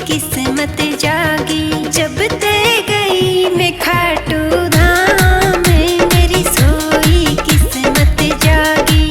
किस्मत जागी जब ते गई मैं खाटू धाम में मेरी सोई किस्मत जागी।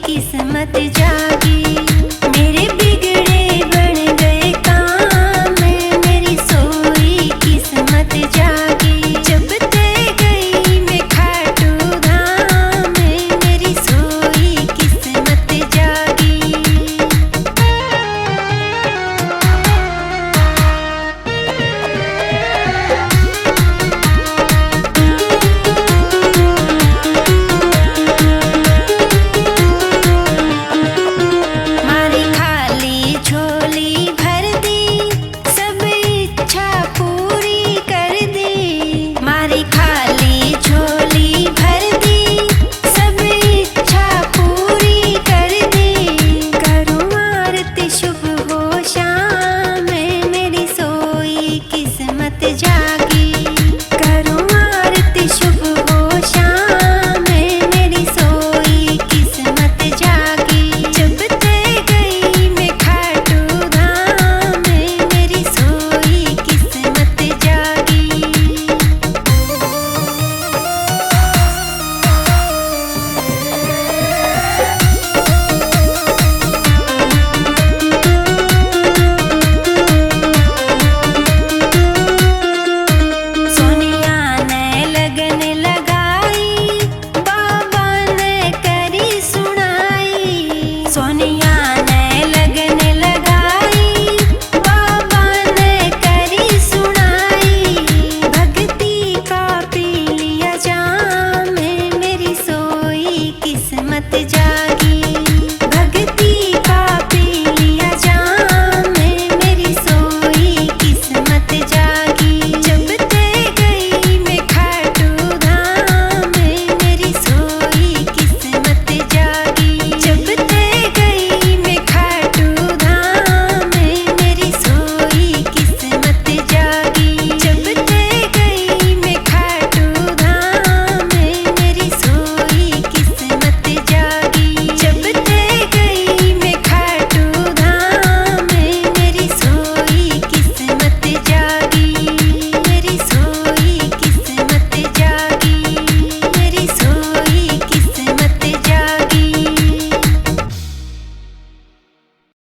किस्मत जागी मेरे बिगड़े बन गए काम में मेरी सोई किस्मत जागी जब ते गई मैं खाटू धाम में मेरी सोई किस्मत जागी। किस्मत जागी करूँ आरती शुभ हो शाम में मेरी सोई किस्मत जागी जब ते गई मैं खाटू धाम में मेरी सोई किस्मत जागी। सोनिया